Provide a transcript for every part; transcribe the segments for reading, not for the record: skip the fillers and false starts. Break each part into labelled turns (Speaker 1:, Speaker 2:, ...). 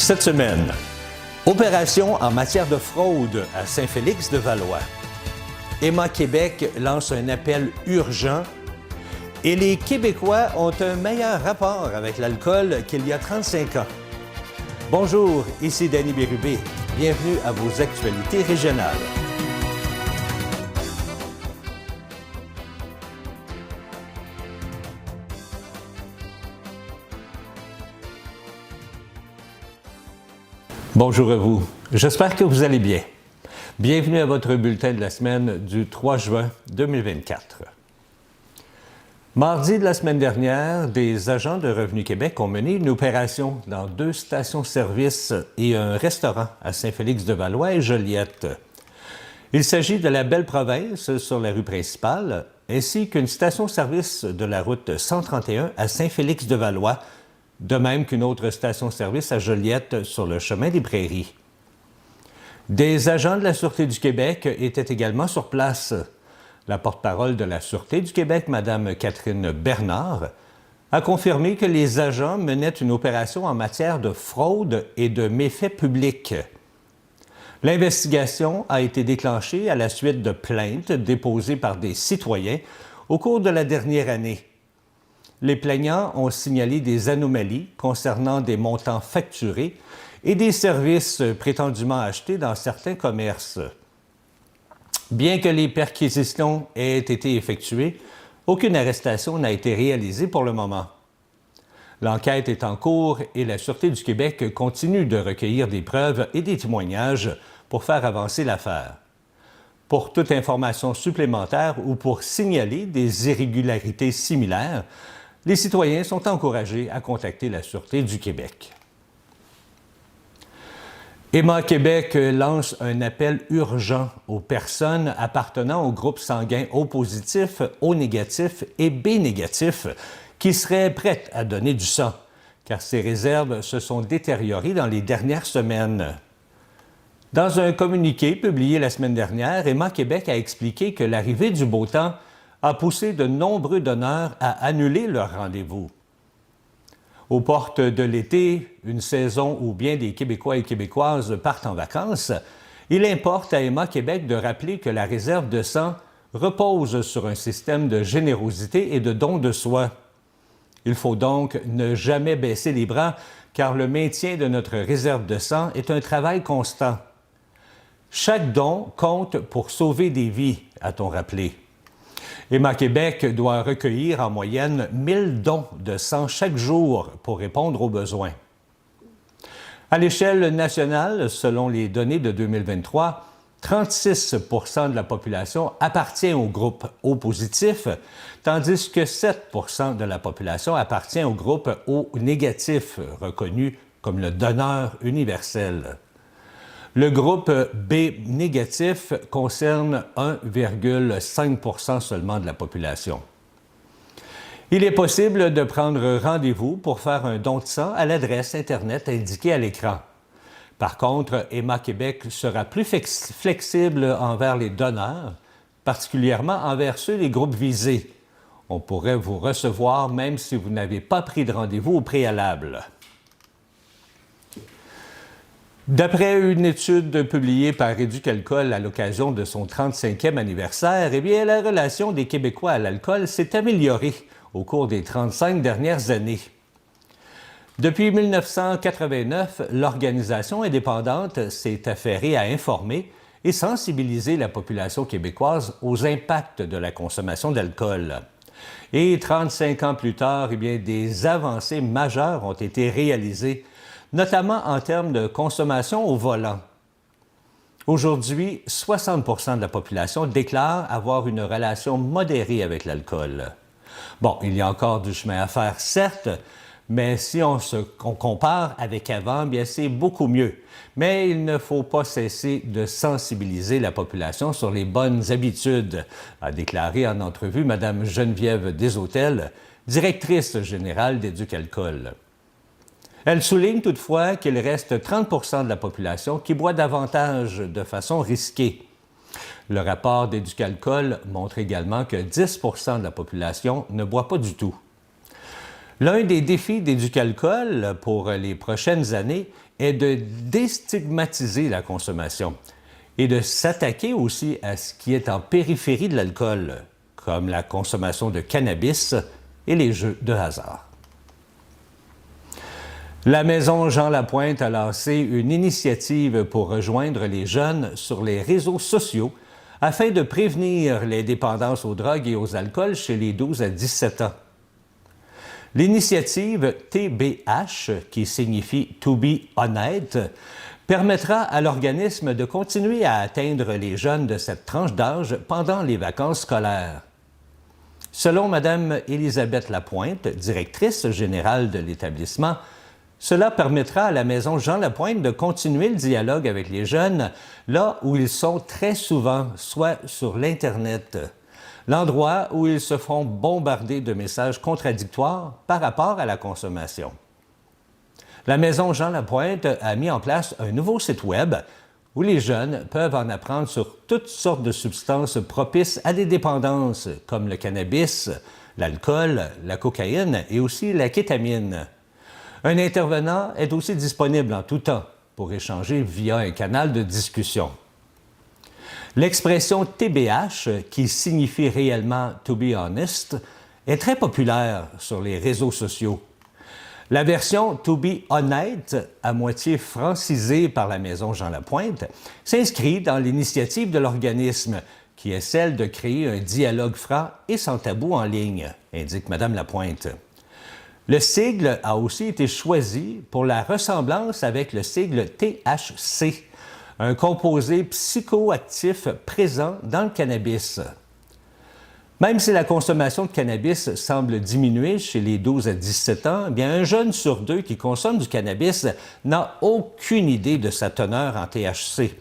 Speaker 1: Cette semaine, opération en matière de fraude à Saint-Félix-de-Valois. Emma Québec lance un appel urgent et les Québécois ont un meilleur rapport avec l'alcool qu'il y a 35 ans. Bonjour, ici Danny Bérubé. Bienvenue à vos actualités régionales. Bonjour à vous. J'espère que vous allez bien. Bienvenue à votre bulletin de la semaine du 3 juin 2024. Mardi de la semaine dernière, des agents de Revenu Québec ont mené une opération dans 2 stations-service et un restaurant à Saint-Félix-de-Valois et Joliette. Il s'agit de la Belle Province sur la rue principale, ainsi qu'une station-service de la route 131 à Saint-Félix-de-Valois, de même qu'une autre station-service à Joliette sur le chemin des Prairies. Des agents de la Sûreté du Québec étaient également sur place. La porte-parole de la Sûreté du Québec, Mme Catherine Bernard, a confirmé que les agents menaient une opération en matière de fraude et de méfaits publics. L'investigation a été déclenchée à la suite de plaintes déposées par des citoyens au cours de la dernière année. Les plaignants ont signalé des anomalies concernant des montants facturés et des services prétendument achetés dans certains commerces. Bien que les perquisitions aient été effectuées, aucune arrestation n'a été réalisée pour le moment. L'enquête est en cours et la Sûreté du Québec continue de recueillir des preuves et des témoignages pour faire avancer l'affaire. Pour toute information supplémentaire ou pour signaler des irrégularités similaires, les citoyens sont encouragés à contacter la Sûreté du Québec. Emma Québec lance un appel urgent aux personnes appartenant au groupe sanguin O positif, O négatif et B négatif qui seraient prêtes à donner du sang, car ces réserves se sont détériorées dans les dernières semaines. Dans un communiqué publié la semaine dernière, Emma Québec a expliqué que l'arrivée du beau temps a poussé de nombreux donneurs à annuler leur rendez-vous. Aux portes de l'été, une saison où bien des Québécois et Québécoises partent en vacances, il importe à Emma Québec de rappeler que la réserve de sang repose sur un système de générosité et de don de soi. Il faut donc ne jamais baisser les bras, car le maintien de notre réserve de sang est un travail constant. Chaque don compte pour sauver des vies, a-t-on rappelé. Emma Québec doit recueillir en moyenne 1000 dons de sang chaque jour pour répondre aux besoins. À l'échelle nationale, selon les données de 2023, 36 % de la population appartient au groupe O positif, tandis que 7 % de la population appartient au groupe O négatif, reconnu comme le donneur universel. Le groupe B négatif concerne 1,5 % seulement de la population. Il est possible de prendre rendez-vous pour faire un don de sang à l'adresse Internet indiquée à l'écran. Par contre, Emma Québec sera plus flexible envers les donneurs, particulièrement envers ceux des groupes visés. On pourrait vous recevoir même si vous n'avez pas pris de rendez-vous au préalable. D'après une étude publiée par Éducalcool à l'occasion de son 35e anniversaire, la relation des Québécois à l'alcool s'est améliorée au cours des 35 dernières années. Depuis 1989, l'organisation indépendante s'est affairée à informer et sensibiliser la population québécoise aux impacts de la consommation d'alcool. Et 35 ans plus tard, des avancées majeures ont été réalisées, notamment en termes de consommation au volant. Aujourd'hui, 60 % de la population déclare avoir une relation modérée avec l'alcool. Bon, il y a encore du chemin à faire, certes, mais si on compare avec avant, c'est beaucoup mieux. Mais il ne faut pas cesser de sensibiliser la population sur les bonnes habitudes, a déclaré en entrevue Mme Geneviève Deshôtels, directrice générale d'Éducalcool. Elle souligne toutefois qu'il reste 30 % de la population qui boit davantage de façon risquée. Le rapport d'Éducalcool montre également que 10 % de la population ne boit pas du tout. L'un des défis d'Éducalcool pour les prochaines années est de déstigmatiser la consommation et de s'attaquer aussi à ce qui est en périphérie de l'alcool, comme la consommation de cannabis et les jeux de hasard. La Maison Jean Lapointe a lancé une initiative pour rejoindre les jeunes sur les réseaux sociaux afin de prévenir les dépendances aux drogues et aux alcools chez les 12 à 17 ans. L'initiative TBH, qui signifie « To be honnête », permettra à l'organisme de continuer à atteindre les jeunes de cette tranche d'âge pendant les vacances scolaires. Selon Mme Élisabeth Lapointe, directrice générale de l'établissement, cela permettra à la Maison Jean Lapointe de continuer le dialogue avec les jeunes là où ils sont très souvent, soit sur l'Internet, l'endroit où ils se font bombarder de messages contradictoires par rapport à la consommation. La Maison Jean Lapointe a mis en place un nouveau site Web où les jeunes peuvent en apprendre sur toutes sortes de substances propices à des dépendances, comme le cannabis, l'alcool, la cocaïne et aussi la kétamine. Un intervenant est aussi disponible en tout temps pour échanger via un canal de discussion. L'expression TBH, qui signifie réellement « to be honest », est très populaire sur les réseaux sociaux. La version « to be honnête », à moitié francisée par la Maison Jean Lapointe, s'inscrit dans l'initiative de l'organisme, qui est celle de créer un dialogue franc et sans tabou en ligne, indique Mme Lapointe. Le sigle a aussi été choisi pour la ressemblance avec le sigle THC, un composé psychoactif présent dans le cannabis. Même si la consommation de cannabis semble diminuer chez les 12 à 17 ans, bien un jeune sur deux qui consomme du cannabis n'a aucune idée de sa teneur en THC.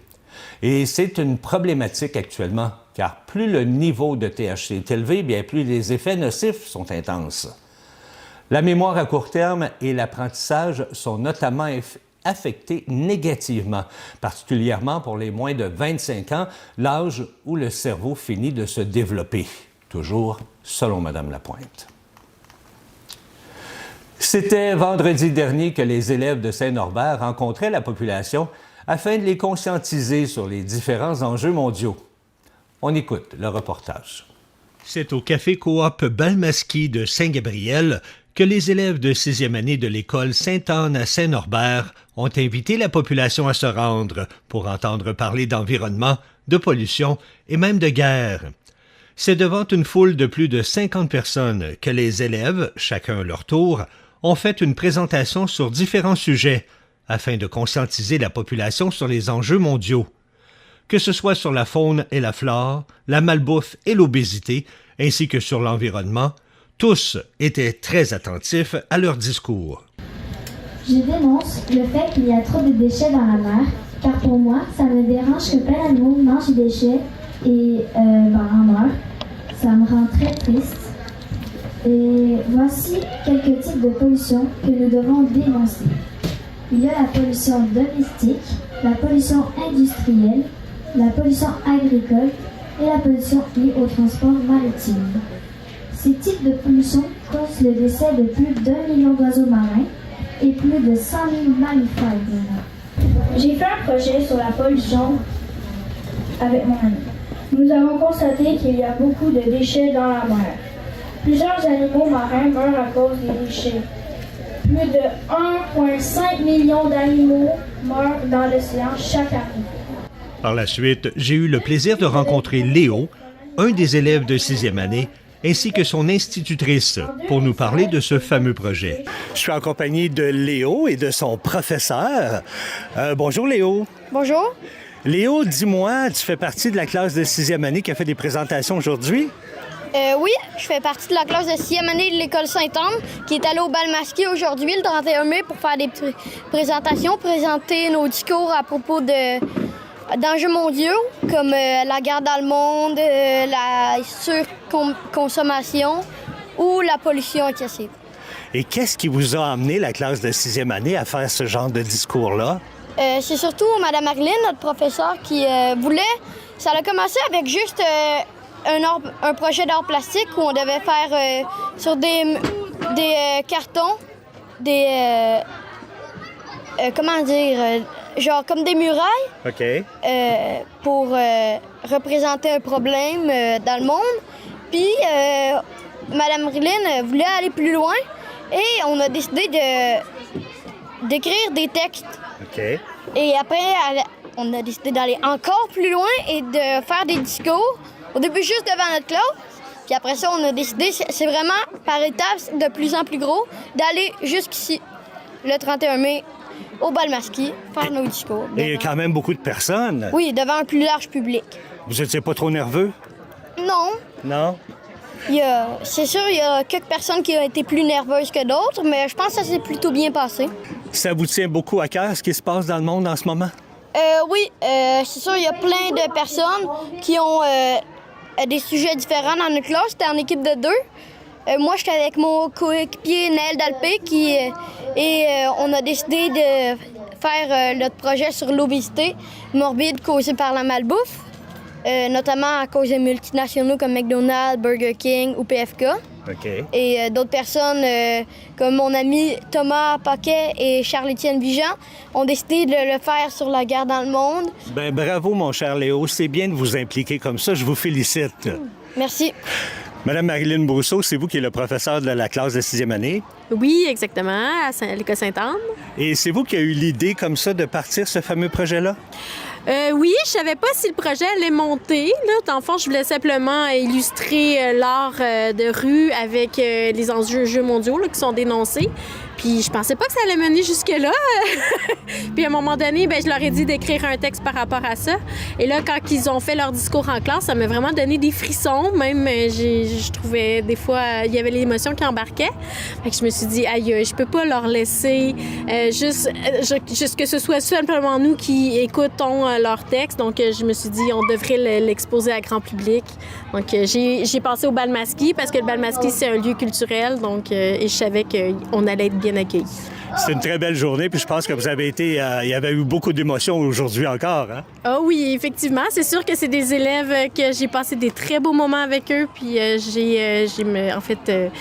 Speaker 1: Et c'est une problématique actuellement, car plus le niveau de THC est élevé, bien plus les effets nocifs sont intenses. La mémoire à court terme et l'apprentissage sont notamment affectés négativement, particulièrement pour les moins de 25 ans, l'âge où le cerveau finit de se développer. Toujours selon Mme Lapointe. C'était vendredi dernier que les élèves de Saint-Norbert rencontraient la population afin de les conscientiser sur les différents enjeux mondiaux. On écoute le reportage.
Speaker 2: C'est au Café Coop Balmasquie de Saint-Gabriel que les élèves de 6e année de l'école Sainte-Anne à Saint-Norbert ont invité la population à se rendre pour entendre parler d'environnement, de pollution et même de guerre. C'est devant une foule de plus de 50 personnes que les élèves, chacun à leur tour, ont fait une présentation sur différents sujets afin de conscientiser la population sur les enjeux mondiaux. Que ce soit sur la faune et la flore, la malbouffe et l'obésité, ainsi que sur l'environnement, tous étaient très attentifs à leur discours.
Speaker 3: Je dénonce le fait qu'il y a trop de déchets dans la mer, car pour moi, ça me dérange que plein d'animaux mangent des déchets et en meurent. Ça me rend très triste. Et voici quelques types de pollution que nous devons dénoncer. Il y a la pollution domestique, la pollution industrielle, la pollution agricole et la pollution liée au transport maritime. Ces types de pollution causent le décès de plus d'1 million d'oiseaux marins et plus de 100 000 mammifères.
Speaker 4: J'ai fait un projet sur la pollution avec mon ami. Nous avons constaté qu'il y a beaucoup de déchets dans la mer. Plusieurs animaux marins meurent à cause des déchets. Plus de 1,5 million d'animaux meurent dans l'océan chaque année.
Speaker 2: Par la suite, j'ai eu le plaisir de rencontrer Léo, un des élèves de 6e année, ainsi que son institutrice, pour nous parler de ce fameux projet. Je suis en compagnie de Léo et de son professeur. Bonjour Léo.
Speaker 5: Bonjour.
Speaker 2: Léo, dis-moi, tu fais partie de la classe de 6e année qui a fait des présentations aujourd'hui?
Speaker 5: Oui, je fais partie de la classe de 6e année de l'école Sainte-Anne qui est allée au Balmasquie aujourd'hui, le 31 mai, pour faire des présentations, présenter nos discours à propos d'enjeux mondiaux comme la guerre dans le monde, la surconsommation ou la pollution excessive.
Speaker 2: Et qu'est-ce qui vous a amené, la classe de 6e année, à faire ce genre de discours-là?
Speaker 5: C'est surtout Mme Marilyn, notre professeure, qui voulait... Ça a commencé avec juste un projet d'art plastique où on devait faire sur des cartons, comment dire, genre comme des murailles
Speaker 2: OK.
Speaker 5: pour représenter un problème dans le monde. Puis, Mme Marilyn voulait aller plus loin et on a décidé d'écrire des textes.
Speaker 2: OK.
Speaker 5: Et après, on a décidé d'aller encore plus loin et de faire des discours. Au début, juste devant notre classe. Puis après ça, on a décidé, c'est vraiment par étapes de plus en plus gros, d'aller jusqu'ici, le 31 mai, au bal masqué, faire nos discours.
Speaker 2: Et il y a quand même beaucoup de personnes.
Speaker 5: Oui, devant un plus large public.
Speaker 2: Vous étiez pas trop nerveux?
Speaker 5: Non.
Speaker 2: Non?
Speaker 5: C'est sûr, il y a quelques personnes qui ont été plus nerveuses que d'autres, mais je pense que ça s'est plutôt bien passé.
Speaker 2: Ça vous tient beaucoup à cœur, ce qui se passe dans le monde en ce moment?
Speaker 5: Oui, c'est sûr, il y a plein de personnes qui ont des sujets différents dans notre classe. C'était en équipe de 2. Moi, j'étais avec mon coéquipier Naël Dalpé et on a décidé de faire notre projet sur l'obésité morbide causée par la malbouffe, notamment à cause des multinationaux comme McDonald's, Burger King ou PFK.
Speaker 2: OK.
Speaker 5: Et d'autres personnes, comme mon ami Thomas Paquet et Charles-Étienne Vigent, ont décidé de le faire sur la guerre dans le monde.
Speaker 2: Ben bravo, mon cher Léo. C'est bien de vous impliquer comme ça. Je vous félicite.
Speaker 5: Merci.
Speaker 2: Madame Marilyn Brousseau, c'est vous qui êtes le professeur de la classe de 6e année.
Speaker 6: Oui, exactement, à l'École Sainte-Anne.
Speaker 2: Et c'est vous qui avez eu l'idée comme ça de partir ce fameux projet-là?
Speaker 6: Oui, je savais pas si le projet allait monter. Là, dans le fond, je voulais simplement illustrer l'art de rue avec les enjeux mondiaux là, qui sont dénoncés. Puis je pensais pas que ça allait mener jusque-là. Puis à un moment donné, je leur ai dit d'écrire un texte par rapport à ça. Et là, quand ils ont fait leur discours en classe, ça m'a vraiment donné des frissons. Même, je trouvais des fois, il y avait l'émotion qui embarquait. Fait que je me suis dit, aïe, je peux pas leur laisser juste que ce soit simplement nous qui écoutons leur texte. Donc, je me suis dit, on devrait l'exposer à grand public. Donc, j'ai pensé au bal masqué parce que le bal masqué, c'est un lieu culturel. Donc, et je savais qu'on allait être bien accueillis.
Speaker 2: C'est une très belle journée, puis je pense que vous avez été... il y avait eu beaucoup d'émotions aujourd'hui encore, hein?
Speaker 6: Ah oui, effectivement. C'est sûr que c'est des élèves que j'ai passé des très beaux moments avec eux, puis en fait,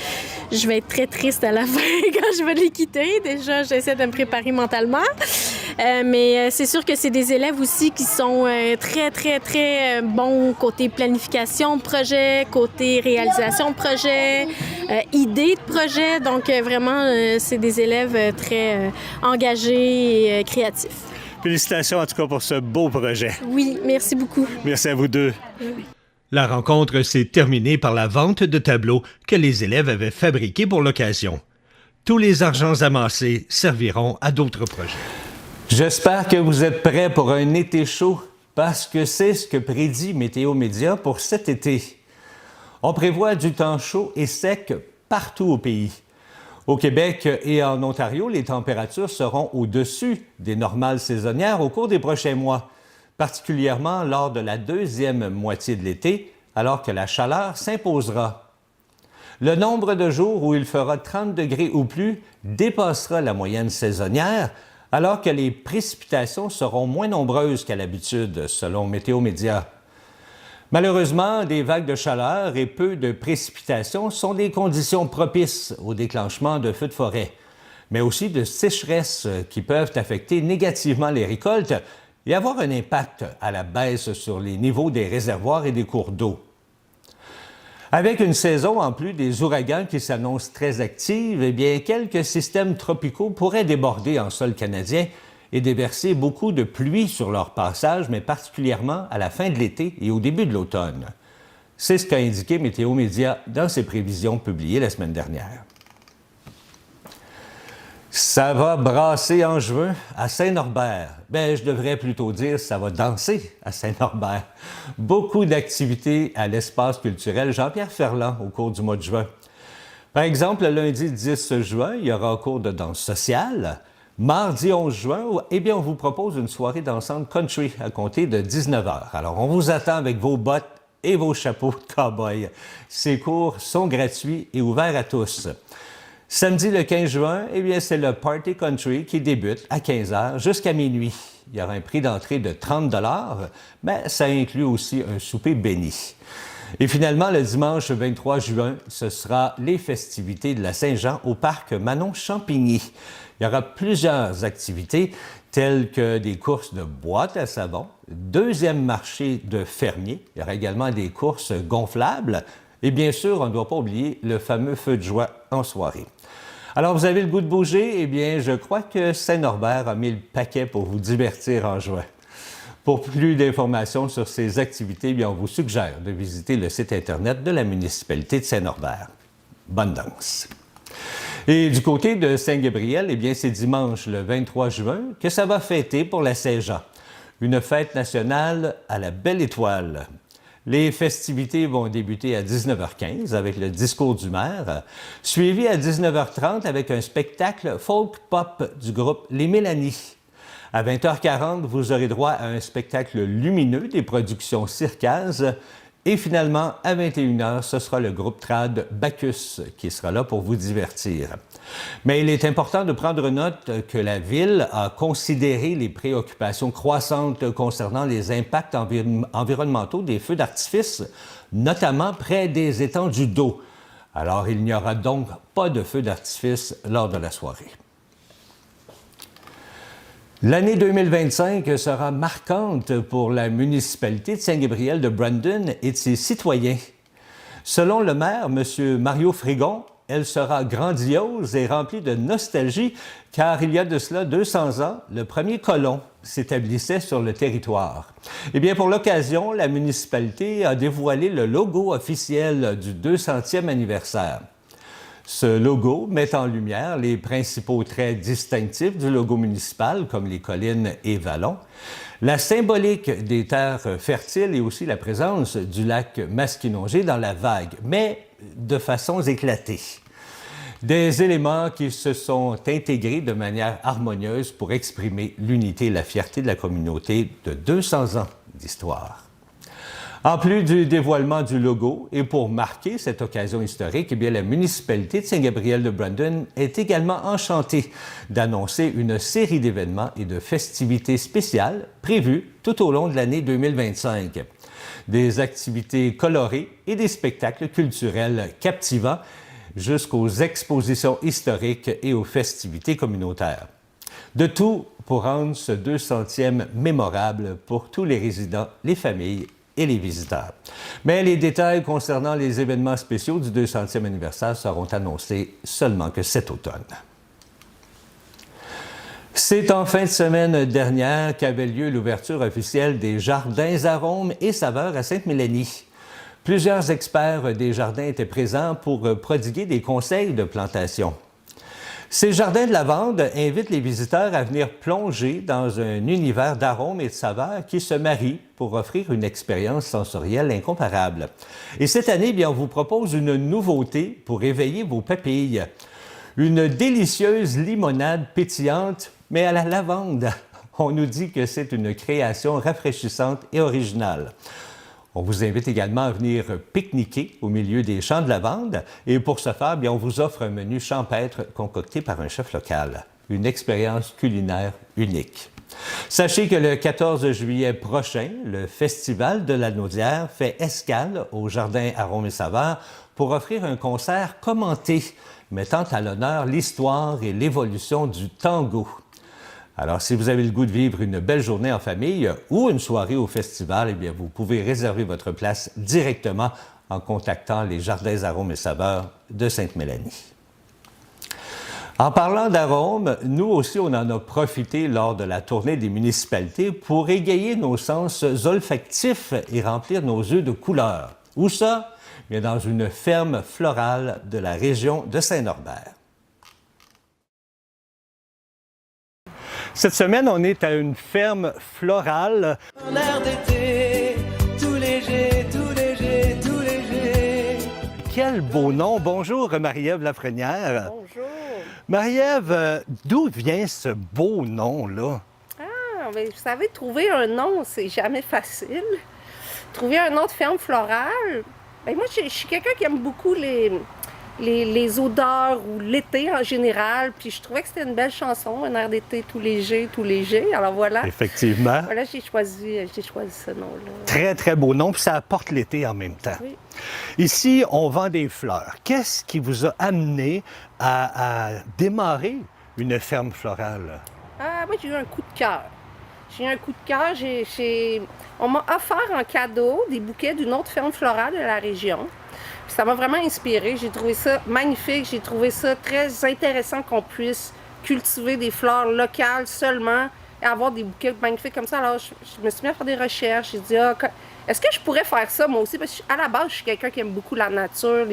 Speaker 6: je vais être très triste à la fin quand je vais les quitter. Déjà, j'essaie de me préparer mentalement. Mais c'est sûr que c'est des élèves aussi qui sont très, très, très bons côté planification de projet, côté réalisation de projet, idées de projet. Donc, vraiment, c'est des élèves très engagés et créatifs.
Speaker 2: Félicitations en tout cas pour ce beau projet.
Speaker 6: Oui, merci beaucoup.
Speaker 2: Merci à vous deux. La rencontre s'est terminée par la vente de tableaux que les élèves avaient fabriqués pour l'occasion. Tous les argents amassés serviront à d'autres projets.
Speaker 1: J'espère que vous êtes prêts pour un été chaud, parce que c'est ce que prédit Météo Média pour cet été. On prévoit du temps chaud et sec partout au pays. Au Québec et en Ontario, les températures seront au-dessus des normales saisonnières au cours des prochains mois, particulièrement lors de la deuxième moitié de l'été, alors que la chaleur s'imposera. Le nombre de jours où il fera 30 degrés ou plus dépassera la moyenne saisonnière, alors que les précipitations seront moins nombreuses qu'à l'habitude, selon Météo Média. Malheureusement, des vagues de chaleur et peu de précipitations sont des conditions propices au déclenchement de feux de forêt, mais aussi de sécheresses qui peuvent affecter négativement les récoltes et avoir un impact à la baisse sur les niveaux des réservoirs et des cours d'eau. Avec une saison en plus des ouragans qui s'annoncent très active, eh bien, quelques systèmes tropicaux pourraient déborder en sol canadien et déverser beaucoup de pluie sur leur passage, mais particulièrement à la fin de l'été et au début de l'automne. C'est ce qu'a indiqué Météo Média dans ses prévisions publiées la semaine dernière. Ça va brasser en juin à Saint-Norbert. Je devrais plutôt dire ça va danser à Saint-Norbert. Beaucoup d'activités à l'espace culturel Jean-Pierre Ferland au cours du mois de juin. Par exemple, le lundi 10 juin, il y aura un cours de danse sociale. Mardi 11 juin, on vous propose une soirée dansante country à compter de 19h. Alors, on vous attend avec vos bottes et vos chapeaux de cow-boy. Ces cours sont gratuits et ouverts à tous. Samedi le 15 juin, c'est le Party Country qui débute à 15h jusqu'à minuit. Il y aura un prix d'entrée de 30 $, mais ça inclut aussi un souper béni. Et finalement, le dimanche 23 juin, ce sera les festivités de la Saint-Jean au parc Manon-Champigny. Il Il y aura plusieurs activités telles que des courses de boîtes à savon, deuxième marché de fermiers, il y aura également des courses gonflables et bien sûr, on ne doit pas oublier le fameux feu de joie en soirée. Alors, vous avez le goût de bouger? Eh bien, je crois que Saint-Norbert a mis le paquet pour vous divertir en juin. Pour plus d'informations sur ces activités, eh bien, on vous suggère de visiter le site Internet de la municipalité de Saint-Norbert. Bonne danse! Et du côté de Saint-Gabriel, eh bien, c'est dimanche le 23 juin que ça va fêter pour la Saint-Jean. Une fête nationale à la Belle Étoile. Les festivités vont débuter à 19h15 avec le discours du maire, suivi à 19h30 avec un spectacle folk-pop du groupe Les Mélanies. À 20h40, vous aurez droit à un spectacle lumineux des productions Circase. Et finalement, à 21h, ce sera le groupe trad Bacchus qui sera là pour vous divertir. Mais il est important de prendre note que la Ville a considéré les préoccupations croissantes concernant les impacts environnementaux des feux d'artifice, notamment près des étendues d'eau. Alors, il n'y aura donc pas de feux d'artifice lors de la soirée. L'année 2025 sera marquante pour la municipalité de Saint-Gabriel de Brandon et de ses citoyens. Selon le maire, M. Mario Frigon, elle sera grandiose et remplie de nostalgie car il y a de cela 200 ans, le premier colon s'établissait sur le territoire. Eh bien, pour l'occasion, la municipalité a dévoilé le logo officiel du 200e anniversaire. Ce logo met en lumière les principaux traits distinctifs du logo municipal, comme les collines et vallons, la symbolique des terres fertiles et aussi la présence du lac Masquinongé dans la vague, mais de façons éclatées. Des éléments qui se sont intégrés de manière harmonieuse pour exprimer l'unité et la fierté de la communauté de 200 ans d'histoire. En plus du dévoilement du logo et pour marquer cette occasion historique, eh bien, la municipalité de Saint-Gabriel de Brandon est également enchantée d'annoncer une série d'événements et de festivités spéciales prévues tout au long de l'année 2025. Des activités colorées et des spectacles culturels captivants jusqu'aux expositions historiques et aux festivités communautaires. De tout pour rendre ce 200e mémorable pour tous les résidents, les familles et les visiteurs. Mais les détails concernant les événements spéciaux du 200e anniversaire seront annoncés seulement que cet automne. C'est en fin de semaine dernière qu'avait lieu l'ouverture officielle des Jardins Arômes et Saveurs à Sainte-Mélanie. Plusieurs experts des jardins étaient présents pour prodiguer des conseils de plantation. Ces jardins de lavande invitent les visiteurs à venir plonger dans un univers d'arômes et de saveurs qui se marient pour offrir une expérience sensorielle incomparable. Et cette année, bien, on vous propose une nouveauté pour éveiller vos papilles. Une délicieuse limonade pétillante, mais à la lavande. On nous dit que c'est une création rafraîchissante et originale. On vous invite également à venir pique-niquer au milieu des champs de lavande et pour ce faire, bien, on vous offre un menu champêtre concocté par un chef local. Une expérience culinaire unique. Sachez que le 14 juillet prochain, le Festival de la Naudière fait escale au Jardin Arômes et Saveurs pour offrir un concert commenté mettant à l'honneur l'histoire et l'évolution du tango. Alors, si vous avez le goût de vivre une belle journée en famille ou une soirée au festival, eh bien, vous pouvez réserver votre place directement en contactant les Jardins Arômes et Saveurs de Sainte-Mélanie. En parlant d'arômes, nous aussi, on en a profité lors de la tournée des municipalités pour égayer nos sens olfactifs et remplir nos yeux de couleurs. Où ça? Bien, dans une ferme florale de la région de Saint-Norbert. Cette semaine, on est à une ferme florale.
Speaker 7: Un air d'été, tout léger, tout léger, tout léger.
Speaker 1: Quel beau nom! Bonjour, Marie-Ève Lafrenière.
Speaker 8: Bonjour.
Speaker 1: Marie-Ève, d'où vient ce beau nom-là?
Speaker 8: Ah, bien, vous savez, trouver un nom, c'est jamais facile. Trouver un nom de ferme florale, bien, moi, je suis quelqu'un qui aime beaucoup les odeurs ou l'été en général. Puis je trouvais que c'était une belle chanson, un air d'été tout léger, tout léger. Alors voilà.
Speaker 1: Effectivement.
Speaker 8: Voilà, j'ai choisi ce nom-là.
Speaker 1: Très, très beau nom, puis ça apporte l'été en même temps.
Speaker 8: Oui.
Speaker 1: Ici, on vend des fleurs. Qu'est-ce qui vous a amené à démarrer
Speaker 2: une ferme florale?
Speaker 8: Ah, moi, j'ai eu un coup de cœur. J'ai eu un coup de cœur. On m'a offert en cadeau des bouquets d'une autre ferme florale de la région. Puis ça m'a vraiment inspirée. J'ai trouvé ça magnifique. J'ai trouvé ça très intéressant qu'on puisse cultiver des fleurs locales seulement et avoir des bouquets magnifiques comme ça. Alors, je me suis mis à faire des recherches. J'ai dit, est-ce que je pourrais faire ça moi aussi? Parce qu'à la base, je suis quelqu'un qui aime beaucoup la nature,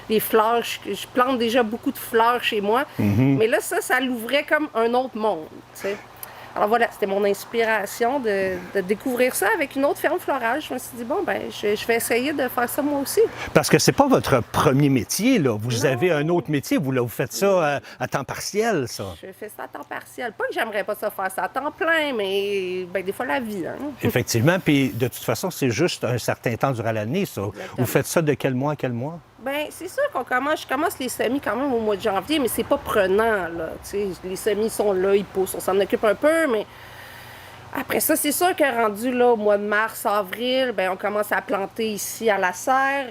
Speaker 8: les fleurs. Je plante déjà beaucoup de fleurs chez moi. Mais là, ça l'ouvrait comme un autre monde, tu sais. Alors voilà, c'était mon inspiration de découvrir ça avec une autre ferme florale. Je me suis dit, bon, ben, je vais essayer de faire ça moi aussi.
Speaker 2: Parce que c'est pas votre premier métier, là. Vous avez un autre métier. Vous faites ça à temps partiel, ça.
Speaker 8: Je fais ça à temps partiel. Pas que j'aimerais pas ça faire ça à temps plein, mais ben, des fois, la vie, hein.
Speaker 2: Effectivement. Puis de toute façon, c'est juste un certain temps durant l'année, ça.
Speaker 8: Exactement.
Speaker 2: Vous faites ça de quel mois à quel mois?
Speaker 8: Bien, c'est sûr je commence les semis quand même au mois de janvier, mais c'est pas prenant, là. Tu sais, les semis sont là, ils poussent, on s'en occupe un peu, mais après ça, c'est sûr que rendu là au mois de mars, avril, bien, on commence à planter ici à la serre.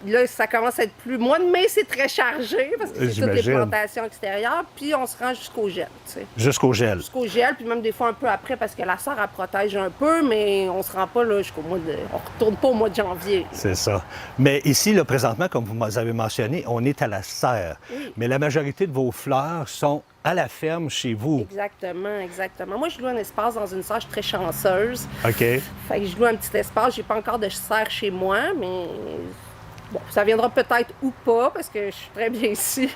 Speaker 8: Là, ça commence à être plus... Mois de mai, c'est très chargé parce que c'est toutes les plantations extérieures, puis on se rend jusqu'au gel, tu sais.
Speaker 2: Jusqu'au gel.
Speaker 8: Jusqu'au gel, puis même des fois un peu après parce que la serre, elle protège un peu, mais on se rend pas là jusqu'au mois de... On retourne pas au mois de janvier.
Speaker 2: C'est ça. Mais ici, là, présentement, comme vous avez mentionné, on est à la serre.
Speaker 8: Oui.
Speaker 2: Mais la majorité de vos fleurs sont à la ferme chez vous.
Speaker 8: Exactement, exactement. Moi, je loue un espace dans une serre, je suis très chanceuse.
Speaker 2: OK.
Speaker 8: Fait que je loue un petit espace. J'ai pas encore de serre chez moi, mais bon, ça viendra peut-être ou pas, parce que je suis très bien ici.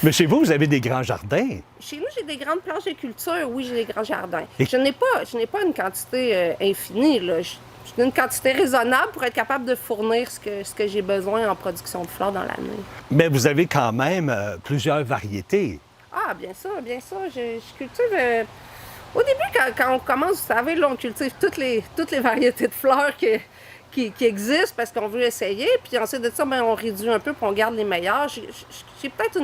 Speaker 2: Mais chez vous, vous avez des grands jardins.
Speaker 8: Chez nous, j'ai des grandes planches de culture. Oui, j'ai des grands jardins. Je n'ai pas une quantité infinie, là. J'ai une quantité raisonnable pour être capable de fournir ce que j'ai besoin en production de fleurs dans l'année.
Speaker 2: Mais vous avez quand même plusieurs variétés.
Speaker 8: Ah, bien sûr, bien sûr. Je cultive... Au début, quand on commence, vous savez, là, on cultive toutes les variétés de fleurs qui existent parce qu'on veut essayer. Puis ensuite de ça, bien, on réduit un peu pour on garde les meilleures. J'ai peut-être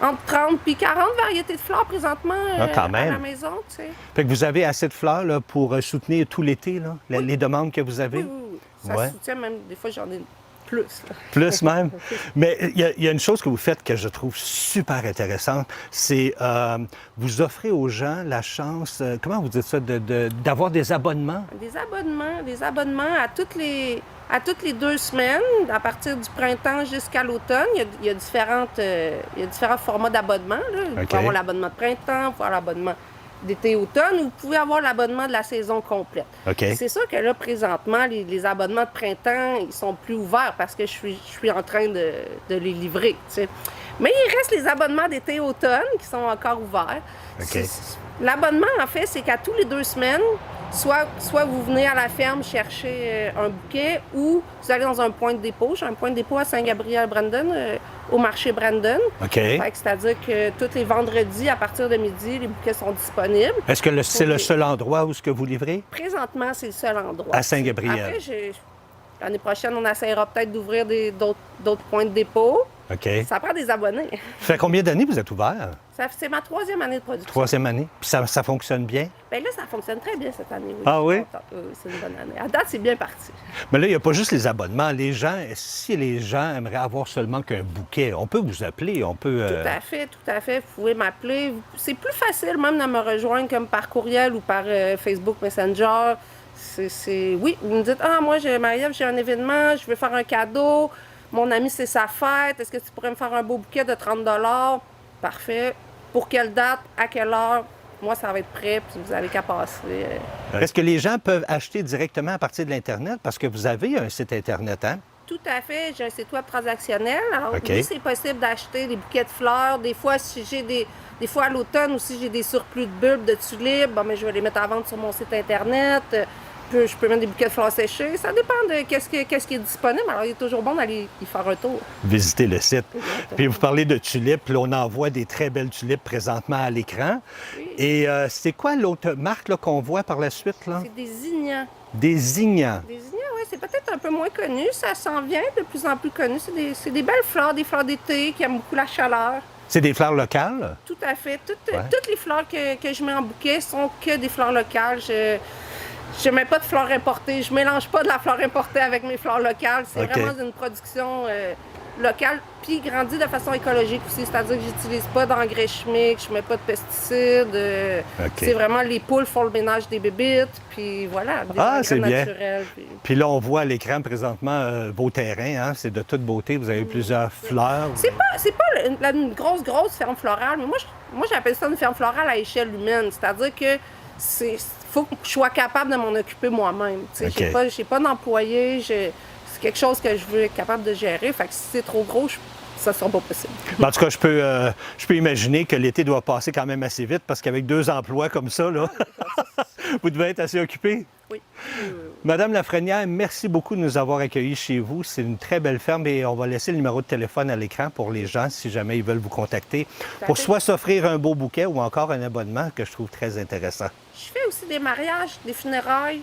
Speaker 8: entre 30 et 40 variétés de fleurs présentement
Speaker 2: quand même.
Speaker 8: à la maison, tu sais.
Speaker 2: Fait que vous avez assez de fleurs là, pour soutenir tout l'été, là, les demandes que vous avez?
Speaker 8: Oui. Ça soutient même, des fois, j'en ai plus. Là.
Speaker 2: Plus même. Mais il y a une chose que vous faites que je trouve super intéressante, c'est vous offrez aux gens la chance, comment vous dites ça, d'avoir des abonnements? Des
Speaker 8: abonnements à toutes les 2 semaines, à partir du printemps jusqu'à l'automne. Il y a différents formats d'abonnement. Vous pouvez avoir l'abonnement de printemps, vous pouvez avoir l'abonnement d'été-automne, ou vous pouvez avoir l'abonnement de la saison complète.
Speaker 2: Okay.
Speaker 8: C'est sûr que là, présentement, les abonnements de printemps, ils sont plus ouverts parce que je suis en train de les livrer, tu sais. Mais il reste les abonnements d'été-automne qui sont encore ouverts.
Speaker 2: Okay.
Speaker 8: L'abonnement, en fait, c'est qu'à tous les 2 semaines, soit vous venez à la ferme chercher un bouquet ou vous allez dans un point de dépôt. J'ai un point de dépôt à Saint-Gabriel-Brandon, au marché Brandon.
Speaker 2: OK.
Speaker 8: C'est-à-dire que tous les vendredis, à partir de midi, les bouquets sont disponibles.
Speaker 2: Est-ce que c'est le seul endroit où ce que vous livrez?
Speaker 8: Présentement, c'est le seul endroit.
Speaker 2: À Saint-Gabriel.
Speaker 8: Après, l'année prochaine, on essaiera peut-être d'ouvrir d'autres points de dépôt.
Speaker 2: OK.
Speaker 8: Ça prend des abonnés.
Speaker 2: Ça fait combien d'années vous êtes ouvert?
Speaker 8: C'est ma 3e année de production.
Speaker 2: 3e année? Puis ça fonctionne bien?
Speaker 8: Bien là, ça fonctionne très bien cette année. Oui.
Speaker 2: Ah oui?
Speaker 8: C'est une bonne année. À date, c'est bien parti.
Speaker 2: Mais là, il n'y a pas juste les abonnements. Les gens, si les gens aimeraient avoir seulement qu'un bouquet, on peut vous appeler, on peut...
Speaker 8: Tout à fait. Vous pouvez m'appeler. C'est plus facile même de me rejoindre comme par courriel ou par Facebook Messenger. Oui, vous me dites, moi, Marie-Ève, j'ai un événement, je veux faire un cadeau. Mon ami, c'est sa fête. Est-ce que tu pourrais me faire un beau bouquet de 30 $? Parfait. Pour quelle date? À quelle heure? Moi, ça va être prêt, puis vous avez qu'à passer.
Speaker 2: Est-ce que les gens peuvent acheter directement à partir de l'Internet? Parce que vous avez un site Internet, hein?
Speaker 8: Tout à fait. J'ai un site web transactionnel. Alors,
Speaker 2: OK.
Speaker 8: oui, c'est possible d'acheter des bouquets de fleurs. Des fois, si j'ai des fois à l'automne, ou si j'ai des surplus de bulbes, de tulipes, je vais les mettre à vendre sur mon site Internet. Je peux mettre des bouquets de fleurs séchées. Ça dépend de qu'est-ce qui est disponible. Alors, il est toujours bon d'aller y faire un tour.
Speaker 2: Visiter le site.
Speaker 8: Exactement.
Speaker 2: Puis vous parlez de tulipes. Là, on en voit des très belles tulipes présentement à l'écran.
Speaker 8: Oui.
Speaker 2: Et c'est quoi l'autre marque là, qu'on voit par la suite? Là?
Speaker 8: C'est des ignans.
Speaker 2: Des ignans.
Speaker 8: Des ignans, oui. C'est peut-être un peu moins connu. Ça s'en vient de plus en plus connu. C'est des belles fleurs, des fleurs d'été qui aiment beaucoup la chaleur.
Speaker 2: C'est des fleurs locales?
Speaker 8: Tout à fait. Toutes les fleurs que je mets en bouquet sont que des fleurs locales. Je mets pas de fleurs importées, je mélange pas de la fleur importée avec mes fleurs locales. C'est vraiment une production locale, puis grandie de façon écologique aussi. C'est-à-dire que j'utilise pas d'engrais chimiques, je mets pas de pesticides. C'est vraiment les poules font le ménage des bébites, puis voilà, des engrais naturels.
Speaker 2: Puis là, on voit à l'écran présentement vos terrains, hein? C'est de toute beauté. Vous avez plusieurs fleurs.
Speaker 8: C'est pas une grosse ferme florale, mais moi j'appelle ça une ferme florale à échelle humaine. C'est-à-dire que faut que je sois capable de m'en occuper moi-même. J'ai pas d'employé, c'est quelque chose que je veux être capable de gérer. Fait que si c'est trop gros, ça sera pas possible.
Speaker 2: En tout cas, je peux imaginer que l'été doit passer quand même assez vite parce qu'avec 2 emplois comme ça, là, vous devez être assez occupé.
Speaker 8: Oui.
Speaker 2: Madame Lafrenière, merci beaucoup de nous avoir accueillis chez vous. C'est une très belle ferme et on va laisser le numéro de téléphone à l'écran pour les gens si jamais ils veulent vous contacter pour soit s'offrir un beau bouquet ou encore un abonnement que je trouve très intéressant.
Speaker 8: Je fais aussi des mariages, des funérailles,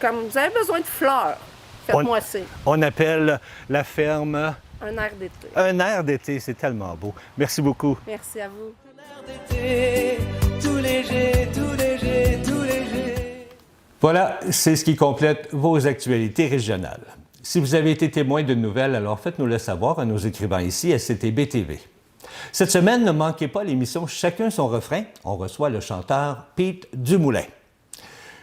Speaker 8: comme vous avez besoin de fleurs, faites-moi signe.
Speaker 2: On appelle la ferme...
Speaker 8: Un air d'été.
Speaker 2: Un air d'été, c'est tellement beau. Merci beaucoup.
Speaker 8: Merci à vous.
Speaker 7: Un air d'été, tout léger, tout léger, tout léger.
Speaker 1: Voilà, c'est ce qui complète vos actualités régionales. Si vous avez été témoin d'une nouvelle, alors faites-nous le savoir en nous écrivant ici à CTB TV. Cette semaine, ne manquez pas l'émission Chacun son refrain. On reçoit le chanteur Pete Dumoulin.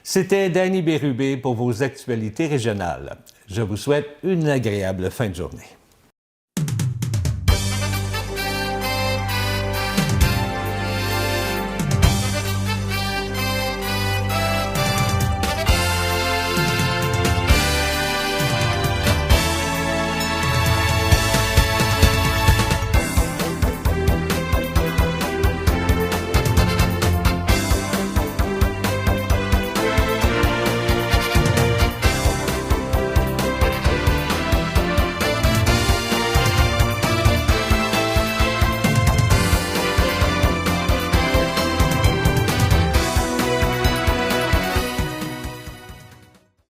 Speaker 1: C'était Danny Bérubé pour vos actualités régionales. Je vous souhaite une agréable fin de journée.